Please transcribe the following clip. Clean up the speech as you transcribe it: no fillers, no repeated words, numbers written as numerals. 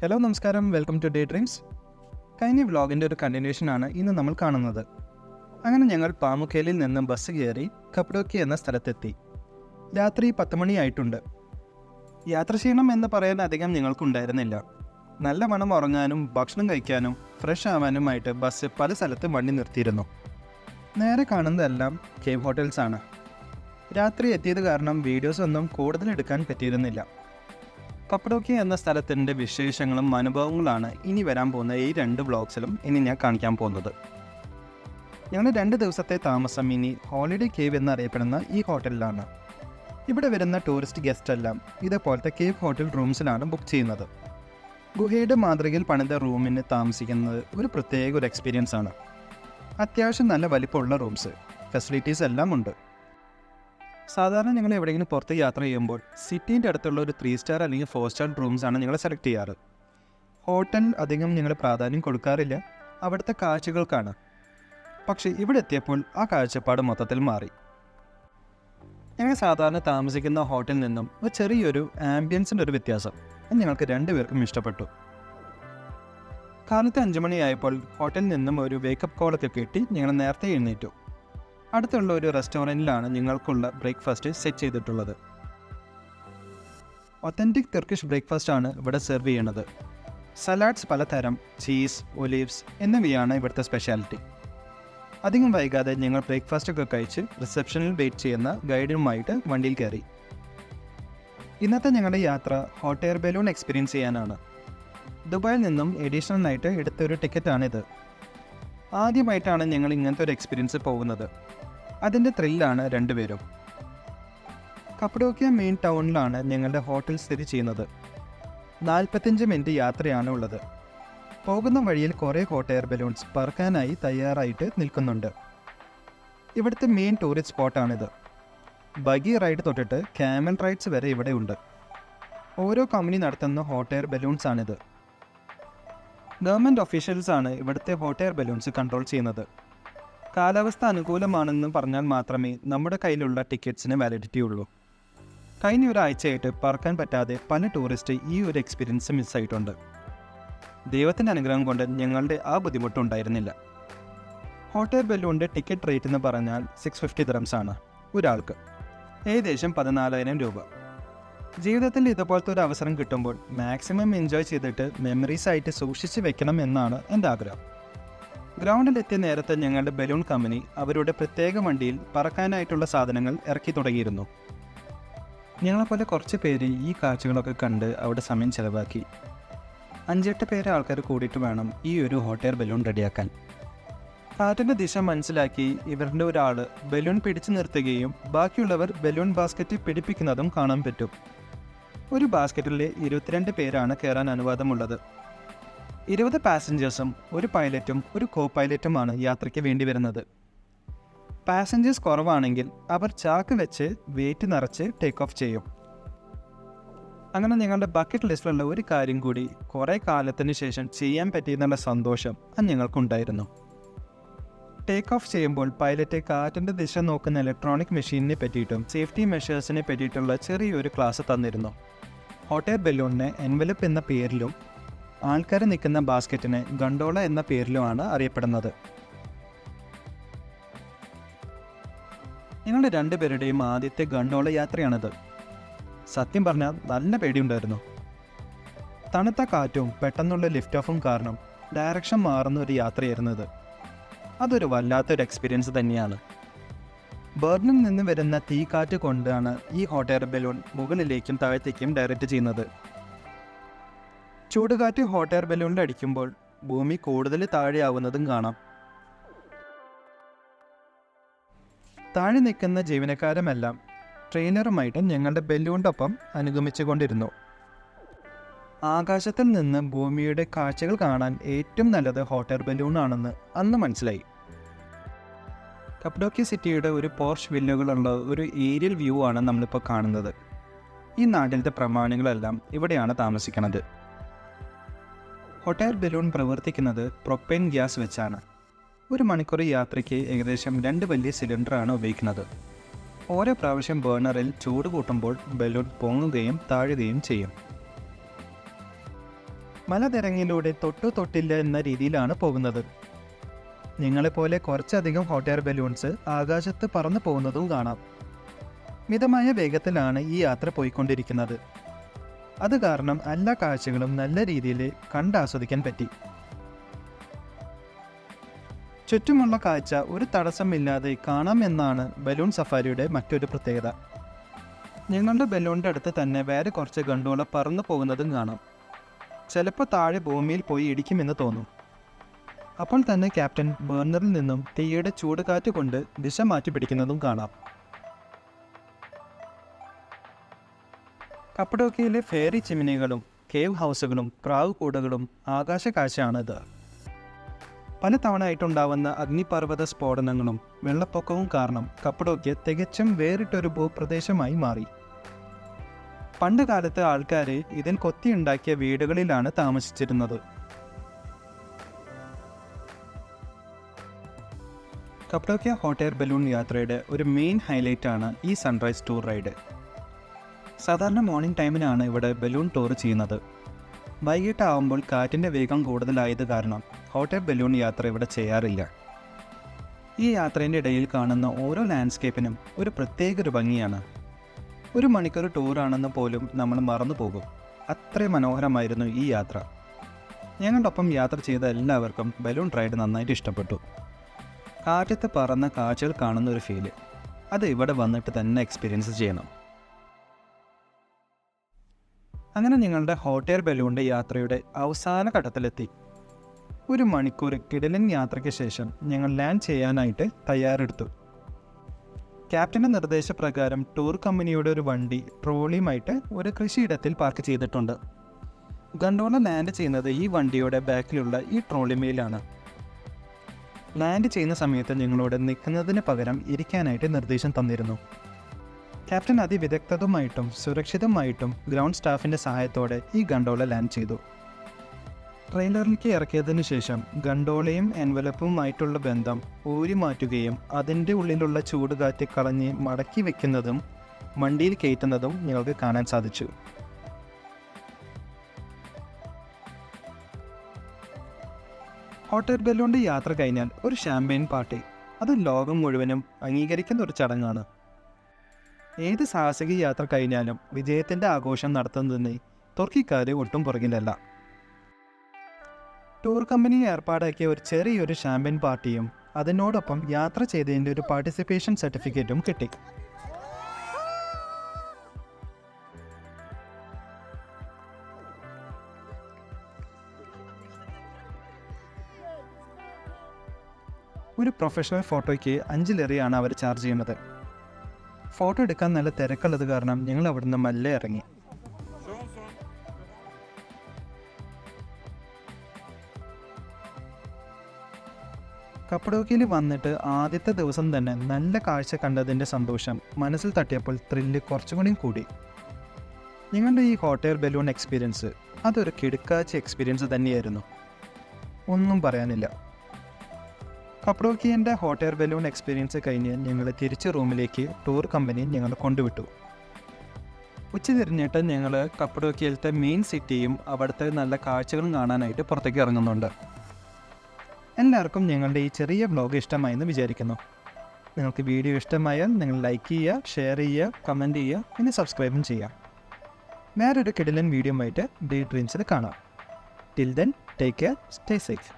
Hello നമസ്കാരം, welcome to day dreams. കഴിഞ്ഞ വ്ളോഗിൻ്റെ ഒരു കണ്ടിന്യൂഷനാണ് ഇന്ന് നമ്മൾ കാണുന്നത്. അങ്ങനെ ഞങ്ങൾ പാമുക്കേലിൽ നിന്നും ബസ് കയറി കപ്പഡോക്യ എന്ന സ്ഥലത്തെത്തി. രാത്രി 10 മണിയായിട്ടുണ്ട്. യാത്രക്ഷീണം എന്ന് പറയാൻ അധികം ഞങ്ങൾക്കുണ്ടായിരുന്നില്ല. നല്ല മണം ഉറങ്ങാനും ഭക്ഷണം കഴിക്കാനും ഫ്രഷ് ആവാനുമായിട്ട് ബസ് പല സ്ഥലത്തും വണ്ടി നിർത്തിയിരുന്നു. നേരെ കാണുന്നതെല്ലാം കേവ് ഹോട്ടൽസാണ്. രാത്രി എത്തിയത് കാരണം വീഡിയോസ് ഒന്നും കൂടുതൽ എടുക്കാൻ പറ്റിയിരുന്നില്ല. കപ്പഡോക്യ എന്ന സ്ഥലത്തിൻ്റെ വിശേഷങ്ങളും അനുഭവങ്ങളാണ് ഇനി വരാൻ പോകുന്ന ഈ 2 വ്ളോഗ്സിലും ഇനി ഞാൻ കാണിക്കാൻ പോകുന്നത്. ഞങ്ങൾ 2 ദിവസത്തെ താമസം ഇനി ഹോളിഡേ കേവ് എന്നറിയപ്പെടുന്ന ഈ ഹോട്ടലിലാണ്. ഇവിടെ വരുന്ന ടൂറിസ്റ്റ് ഗസ്റ്റ് എല്ലാം ഇതേപോലത്തെ കേവ് ഹോട്ടൽ റൂംസിലാണ് ബുക്ക് ചെയ്യുന്നത്. ഗുഹയുടെ മാതൃകയിൽ പണിത റൂമിന് താമസിക്കുന്നത് ഒരു പ്രത്യേക എക്സ്പീരിയൻസ് ആണ്. അത്യാവശ്യം നല്ല വലിപ്പമുള്ള റൂംസ്, ഫെസിലിറ്റീസ് എല്ലാം ഉണ്ട്. സാധാരണ ഞങ്ങൾ എവിടെയെങ്കിലും പുറത്ത് യാത്ര ചെയ്യുമ്പോൾ സിറ്റീൻ്റെ അടുത്തുള്ള ഒരു 3 സ്റ്റാർ അല്ലെങ്കിൽ 4 സ്റ്റാർ റൂംസാണ് ഞങ്ങൾ സെലക്ട് ചെയ്യാറ്. ഹോട്ടൽ അധികം ഞങ്ങൾ പ്രാധാന്യം കൊടുക്കാറില്ല, അവിടുത്തെ കാഴ്ചകൾക്കാണ്. പക്ഷേ ഇവിടെ എത്തിയപ്പോൾ ആ കാഴ്ചപ്പാട് മൊത്തത്തിൽ മാറി. ഞങ്ങൾ സാധാരണ താമസിക്കുന്ന ഹോട്ടലിൽ നിന്നും ഒരു ചെറിയൊരു ആംബിയൻസിൻ്റെ ഒരു വ്യത്യാസം ഞങ്ങൾക്ക് 2 പേർക്കും ഇഷ്ടപ്പെട്ടു. കാലത്ത് 5 മണിയായപ്പോൾ ഹോട്ടലിൽ നിന്നും ഒരു വേക്കപ്പ് കോളൊക്കെ കിട്ടി ഞങ്ങൾ നേരത്തെ എഴുന്നേറ്റു. അടുത്തുള്ള ഒരു റെസ്റ്റോറൻറ്റിലാണ് ഞങ്ങൾക്കുള്ള ബ്രേക്ക്ഫാസ്റ്റ് സെറ്റ് ചെയ്തിട്ടുള്ളത്. ഒത്തൻറ്റിക് തുർക്കിഷ് ബ്രേക്ക്ഫാസ്റ്റ് ആണ് ഇവിടെ സെർവ് ചെയ്യുന്നത്. സലാഡ്സ് പലതരം, ചീസ്, ഒലീവ്സ് എന്നിവയാണ് ഇവിടുത്തെ സ്പെഷ്യാലിറ്റി. അധികം വൈകാതെ ഞങ്ങൾ ബ്രേക്ക്ഫാസ്റ്റൊക്കെ കഴിച്ച് റിസപ്ഷനിൽ വെയിറ്റ് ചെയ്യുന്ന ഗൈഡുമായിട്ട് വണ്ടിയിൽ കയറി. ഇന്നത്തെ ഞങ്ങളുടെ യാത്ര ഹോട്ട് എയർ ബലൂൺ എക്സ്പീരിയൻസ് ചെയ്യാനാണ്. ദുബായിൽ നിന്നും എഡീഷണൽ ആയിട്ട് എടുത്തൊരു ടിക്കറ്റാണിത്. ആദ്യമായിട്ടാണ് ഞങ്ങൾ ഇങ്ങനത്തെ ഒരു എക്സ്പീരിയൻസ് പോകുന്നത്. അതിൻ്റെ ത്രില്ലാണ് 2 പേരും. കപ്പഡോക്യ മെയിൻ ടൗണിലാണ് ഞങ്ങളുടെ ഹോട്ടൽ സ്ഥിതി ചെയ്യുന്നത്. 45 മിനിറ്റ് യാത്രയാണ് ഉള്ളത്. പോകുന്ന വഴിയിൽ കുറേ ഹോട്ട് എയർ ബലൂൺസ് പറക്കാനായി തയ്യാറായിട്ട് നിൽക്കുന്നുണ്ട്. ഇവിടുത്തെ മെയിൻ ടൂറിസ്റ്റ് സ്പോട്ടാണിത്. ബഗി റൈഡ് തൊട്ടിട്ട് ക്യാമൽ റൈഡ്സ് വരെ ഇവിടെ ഉണ്ട്. ഓരോ കമ്പനി നടത്തുന്ന ഹോട്ട് എയർ ബലൂൺസാണിത്. ഗവൺമെൻറ് ഒഫീഷ്യൽസാണ് ഇവിടുത്തെ ഹോട്ട് എയർ ബലൂൺസ് കൺട്രോൾ ചെയ്യുന്നത്. കാലാവസ്ഥ അനുകൂലമാണെന്ന് പറഞ്ഞാൽ മാത്രമേ നമ്മുടെ കയ്യിലുള്ള ടിക്കറ്റ്സിന് വാലിഡിറ്റി ഉള്ളൂ. കഴിഞ്ഞ ഒരാഴ്ചയായിട്ട് പറക്കാൻ പറ്റാതെ പല ടൂറിസ്റ്റ് ഈ ഒരു എക്സ്പീരിയൻസ് മിസ്സായിട്ടുണ്ട്. ദൈവത്തിൻ്റെ അനുഗ്രഹം കൊണ്ട് ഞങ്ങളുടെ ആ ബുദ്ധിമുട്ടുണ്ടായിരുന്നില്ല. ഹോട്ട് എയർ ബലൂണിൻ്റെ ടിക്കറ്റ് റേറ്റ് എന്ന് പറഞ്ഞാൽ 650 ദിറംസ് ആണ് ഒരാൾക്ക്, ഏകദേശം 14,000 രൂപ. ജീവിതത്തിൽ ഇതുപോലത്തെ ഒരു അവസരം കിട്ടുമ്പോൾ മാക്സിമം എൻജോയ് ചെയ്തിട്ട് മെമ്മറീസ് ആയിട്ട് സൂക്ഷിച്ച് വെക്കണം എന്നാണ് എൻ്റെ ആഗ്രഹം. ഗ്രൗണ്ടിലെത്തിയ നേരത്തെ ഞങ്ങളുടെ ബലൂൺ കമ്പനി അവരുടെ പ്രത്യേക വണ്ടിയിൽ പറക്കാനായിട്ടുള്ള സാധനങ്ങൾ ഇറക്കി തുടങ്ങിയിരുന്നു. ഞങ്ങളെപ്പോലെ കുറച്ച് പേര് ഈ കാഴ്ചകളൊക്കെ കണ്ട് അവിടെ സമയം ചിലവാക്കി. 5-8 പേരെ ആൾക്കാർ കൂടിയിട്ട് വേണം ഈ ഒരു ഹോട്ട് എയർ ബലൂൺ റെഡിയാക്കാൻ. കാറ്റിൻ്റെ ദിശ മനസ്സിലാക്കി ഇവരുടെ ഒരാൾ ബലൂൺ പിടിച്ചു നിർത്തുകയും ബാക്കിയുള്ളവർ ബലൂൺ ബാസ്ക്കറ്റ് പിടിപ്പിക്കുന്നതും കാണാൻ പറ്റും. ഒരു ബാസ്ക്കറ്റിൽ 22 പേരാണ് കയറാൻ അനുവാദമുള്ളത്. 20 പാസഞ്ചേഴ്സും ഒരു പൈലറ്റും ഒരു കോ പൈലറ്റുമാണ് യാത്രയ്ക്ക് വേണ്ടി വരുന്നത്. പാസഞ്ചേഴ്സ് കുറവാണെങ്കിൽ അവർ ചാക്ക് വെച്ച് വെയിറ്റ് നിറച്ച് ടേക്ക് ഓഫ് ചെയ്യും. അങ്ങനെ ഞങ്ങളുടെ ബക്കറ്റ് ലിസ്റ്റിലുള്ള ഒരു കാര്യം കൂടി കുറേ കാലത്തിന് ശേഷം ചെയ്യാൻ പറ്റിയെന്നുള്ള സന്തോഷം അത് ഞങ്ങൾക്കുണ്ടായിരുന്നു. ടേക്ക് ഓഫ് ചെയ്യുമ്പോൾ പൈലറ്റ് കാറ്റിൻ്റെ ദിശ നോക്കുന്ന ഇലക്ട്രോണിക് മെഷീനിനെ പറ്റിയിട്ടും സേഫ്റ്റി മെഷേഴ്സിനെ പറ്റിയിട്ടുള്ള ചെറിയൊരു ക്ലാസ് തന്നിരുന്നു. ഹോട്ട് എയർ ബലൂണിനെ എൻവലപ്പ് എന്ന പേരിലും ആൾക്കാർ നിൽക്കുന്ന ബാസ്ക്കറ്റിനെ ഗണ്ടോള എന്ന പേരിലുമാണ് അറിയപ്പെടുന്നത്. ഞങ്ങളുടെ 2 പേരുടെയും ആദ്യത്തെ ഗണ്ടോള യാത്രയാണിത്. സത്യം പറഞ്ഞാൽ നല്ല പേടിയുണ്ടായിരുന്നു. തണുത്ത കാറ്റും പെട്ടെന്നുള്ള ലിഫ്റ്റ് ഓഫും കാരണം ഡയറക്ഷൻ മാറുന്ന ഒരു യാത്രയായിരുന്നത്. അതൊരു വല്ലാത്തൊരു എക്സ്പീരിയൻസ് തന്നെയാണ്. ബേർണിൽ നിന്ന് വരുന്ന തീക്കാറ്റ് കൊണ്ടാണ് ഈ ഹോട്ട് എയർ ബലൂൺ മുകളിലേക്കും താഴത്തേക്കും ഡയറക്റ്റ് ചെയ്യുന്നത്. ചൂടുകാറ്റ് ഹോട്ട് എയർ ബലൂണിൽ അടിക്കുമ്പോൾ ഭൂമി കൂടുതൽ താഴെയാവുന്നതും കാണാം. താഴെ നിൽക്കുന്ന ജീവനക്കാരുമെല്ലാം ട്രെയിനറുമായിട്ട് ഞങ്ങളുടെ ബലൂണിൻ്റെ ഒപ്പം അനുഗമിച്ചു കൊണ്ടിരുന്നു. ആകാശത്തിൽ നിന്ന് ഭൂമിയുടെ കാഴ്ചകൾ കാണാൻ ഏറ്റവും നല്ലത് ഹോട്ട് എയർ ബലൂണാണെന്ന് അന്ന് മനസ്സിലായി. കപ്പഡോക്യ സിറ്റിയുടെ ഒരു പോർഷ് വില്ലുകളുള്ള ഒരു ഏരിയൽ വ്യൂ ആണ് നമ്മളിപ്പോൾ കാണുന്നത്. ഈ നാട്ടിലത്തെ പ്രമാണികളെല്ലാം ഇവിടെയാണ് താമസിക്കുന്നത്. ഹോട്ട് എയർ ബലൂൺ പ്രവർത്തിക്കുന്നത് പ്രൊപ്പൈൻ ഗ്യാസ് വെച്ചാണ്. 1 മണിക്കൂർ യാത്രയ്ക്ക് ഏകദേശം 2 വലിയ സിലിണ്ടറാണ് ഉപയോഗിക്കുന്നത്. ഓരോ പ്രാവശ്യം ബേർണറിൽ ചൂട് കൂട്ടുമ്പോൾ ബലൂൺ പൊങ്ങുകയും താഴുകയും ചെയ്യും. മലനിരങ്ങിലൂടെ തൊട്ടില്ല എന്ന രീതിയിലാണ് പോകുന്നത്. നിങ്ങളെപ്പോലെ കുറച്ചധികം ഹോട്ട് എയർ ബലൂൺസ് ആകാശത്ത് പറന്നു പോകുന്നതും കാണാം. മിതമായ വേഗത്തിലാണ് ഈ യാത്ര പോയിക്കൊണ്ടിരിക്കുന്നത്. അത് കാരണം എല്ലാ കാഴ്ചകളും നല്ല രീതിയിൽ കണ്ടാസ്വദിക്കാൻ പറ്റി. ചുറ്റുമുള്ള കാഴ്ച ഒരു തടസ്സമില്ലാതെ കാണാമെന്നാണ് ബലൂൺ സഫാരിയുടെ മറ്റൊരു പ്രത്യേകത. ഞങ്ങളുടെ ബലൂണിൻ്റെ അടുത്ത് തന്നെ വേറെ കുറച്ച് ഗണ്ടോള പറന്നു പോകുന്നതും കാണാം. ചിലപ്പോൾ താഴെ ഭൂമിയിൽ പോയി ഇടിക്കുമെന്ന് തോന്നും. അപ്പോൾ തന്നെ ക്യാപ്റ്റൻ ബേർണറിൽ നിന്നും തീയുടെ ചൂടുകാറ്റ് കൊണ്ട് ദിശ മാറ്റി പിടിക്കുന്നതും കാണാം. കപ്പഡോക്കിയയിലെ ഫെയറി ചിമ്മിനികളും കേവ് ഹൗസുകളും പ്രാവ് കൂടുകളും ആകാശ കാഴ്ചയാണിത്. പല തവണ ആയിട്ടുണ്ടാവുന്ന അഗ്നിപർവ്വത സ്ഫോടനങ്ങളും വെള്ളപ്പൊക്കവും കാരണം കപ്പഡോക്കിയ തികച്ചും വേറിട്ടൊരു ഭൂപ്രദേശമായി മാറി. പണ്ട് കാലത്ത് ആൾക്കാർ ഇതിൽ കൊത്തിയുണ്ടാക്കിയ വീടുകളിലാണ് താമസിച്ചിരുന്നത്. കപ്പഡോക്കിയ ഹോട്ട് എയർ ബലൂൺ യാത്രയുടെ ഒരു മെയിൻ ഹൈലൈറ്റാണ് ഈ സൺറൈസ് ടൂർ റൈഡ്. സാധാരണ മോർണിംഗ് ടൈമിനാണ് ഇവിടെ ബലൂൺ ടൂർ ചെയ്യുന്നത്. വൈകിട്ടാവുമ്പോൾ കാറ്റിൻ്റെ വേഗം കൂടുതലായത് കാരണം ഹോട്ട് എയർ ബലൂൺ യാത്ര ഇവിടെ ചെയ്യാറില്ല. ഈ യാത്രേൻ്റെ ഇടയിൽ കാണുന്ന ഓരോ ലാൻഡ്സ്കേപ്പിനും ഒരു പ്രത്യേക ഒരു ഭംഗിയാണ്. 1 മണിക്കൂർ ടൂറാണെന്ന് പോലും നമ്മൾ മറന്നു പോകും. അത്രയും മനോഹരമായിരുന്നു ഈ യാത്ര. ഞങ്ങളുടെ ഒപ്പം യാത്ര ചെയ്ത എല്ലാവർക്കും ബലൂൺ റൈഡ് നന്നായിട്ട് ഇഷ്ടപ്പെട്ടു. കാറ്റത്ത് പറന്ന കാഴ്ചകൾ കാണുന്ന ഒരു ഫീല് അത് ഇവിടെ വന്നിട്ട് തന്നെ എക്സ്പീരിയൻസ് ചെയ്യണം. അങ്ങനെ ഞങ്ങളുടെ ഹോട്ട് എയർ ബലൂണിൻ്റെ യാത്രയുടെ അവസാന ഘട്ടത്തിലെത്തി. 1 മണിക്കൂർ കിടിലൻ യാത്രയ്ക്ക് ശേഷം ഞങ്ങൾ ലാൻഡ് ചെയ്യാനായിട്ട് തയ്യാറെടുത്തു. ക്യാപ്റ്റൻ്റെ നിർദ്ദേശപ്രകാരം ടൂർ കമ്പനിയുടെ ഒരു വണ്ടി ട്രോളിയുമായിട്ട് ഒരു കൃഷിയിടത്തിൽ പാർക്ക് ചെയ്തിട്ടുണ്ട്. ഗണ്ടോള ലാൻഡ് ചെയ്യുന്നത് ഈ വണ്ടിയുടെ ബാക്കിലുള്ള ഈ ട്രോളിമേലാണ്. ലാൻഡ് ചെയ്യുന്ന സമയത്ത് ഞങ്ങളോട് നിൽക്കുന്നതിന് പകരം ഇരിക്കാനായിട്ട് നിർദ്ദേശം തന്നിരുന്നു. ക്യാപ്റ്റൻ അതിവിദഗ്ധമായിട്ടും സുരക്ഷിതമായിട്ടും ഗ്രൗണ്ട് സ്റ്റാഫിൻ്റെ സഹായത്തോടെ ഈ ഗണ്ടോള ലാൻഡ് ചെയ്തു. ട്രെയിലറിലേക്ക് ഇറക്കിയതിനു ശേഷം ഗണ്ടോളയും എൻവലപ്പുമായിട്ടുള്ള ബന്ധം ഊരി മാറ്റുകയും അതിൻ്റെ ഉള്ളിലുള്ള ചൂടുകാറ്റ് കളഞ്ഞ് മടക്കി വെക്കുന്നതും വണ്ടിയിൽ കയറ്റുന്നതും ഞങ്ങൾക്ക് കാണാൻ സാധിച്ചു. ഹോട്ട് എയർ ബലൂണിൻ്റെ യാത്ര കഴിഞ്ഞാൽ ഒരു ഷാമ്പെയിൻ പാർട്ടി, അത് ലോകം മുഴുവനും അംഗീകരിക്കുന്ന ഒരു ചടങ്ങാണ്. ഏത് സാഹസിക യാത്ര കഴിഞ്ഞാലും വിജയത്തിൻ്റെ ആഘോഷം നടത്തുന്നതിന് തുർക്കിക്കാർ ഒട്ടും പുറകിലല്ല. ടൂർ കമ്പനി ഏർപ്പാടാക്കിയ ഒരു ചെറിയൊരു ഷാമ്പെയിൻ പാർട്ടിയും അതിനോടൊപ്പം യാത്ര ചെയ്തതിൻ്റെ ഒരു പാർട്ടിസിപ്പേഷൻ സർട്ടിഫിക്കറ്റും കിട്ടി. ഒരു പ്രൊഫഷണൽ ഫോട്ടോയ്ക്ക് 5 ലെറിയാണ് അവർ ചാർജ് ചെയ്യുന്നത്. ഫോട്ടോ എടുക്കാൻ നല്ല തിരക്കുള്ളത് കാരണം ഞങ്ങൾ അവിടുന്ന് മെല്ലെ ഇറങ്ങി. കപ്പഡോക്കിയയിൽ വന്നിട്ട് ആദ്യത്തെ ദിവസം തന്നെ നല്ല കാഴ്ച കണ്ടതിൻ്റെ സന്തോഷം മനസ്സിൽ തട്ടിയപ്പോൾ ത്രില്ല് കുറച്ചുകൂടി കൂടി. ഞങ്ങളുടെ ഈ ഹോട്ട് എയർ ബലൂൺ എക്സ്പീരിയൻസ് അതൊരു കിടുക്കാച്ച എക്സ്പീരിയൻസ് തന്നെയായിരുന്നു, ഒന്നും പറയാനില്ല. കപ്പഡോക്കിയൻ്റെ ഹോട്ട് എയർ ബലൂൺ എക്സ്പീരിയൻസ് കഴിഞ്ഞ് ഞങ്ങൾ തിരിച്ച് റൂമിലേക്ക് ടൂർ കമ്പനി ഞങ്ങൾ കൊണ്ടുവിട്ടു. ഉച്ചതിരിഞ്ഞിട്ട് ഞങ്ങൾ കപ്പഡോക്കിയയിലത്തെ മെയിൻ സിറ്റിയും അവിടുത്തെ നല്ല കാഴ്ചകളും കാണാനായിട്ട് പുറത്തേക്ക് ഇറങ്ങുന്നുണ്ട്. എല്ലാവർക്കും ഞങ്ങളുടെ ഈ ചെറിയ വ്ലോഗ് ഇഷ്ടമായെന്ന് വിചാരിക്കുന്നു. നിങ്ങൾക്ക് വീഡിയോ ഇഷ്ടമായാൽ നിങ്ങൾ ലൈക്ക് ചെയ്യുക, ഷെയർ ചെയ്യുക, കമൻറ്റ് ചെയ്യുക, പിന്നെ സബ്സ്ക്രൈബും ചെയ്യുക. വേറൊരു കിടിലൻ വീഡിയോ ആയിട്ട് ഡേ ഡ്രീംസിൽ കാണാം. Till then take care, stay safe.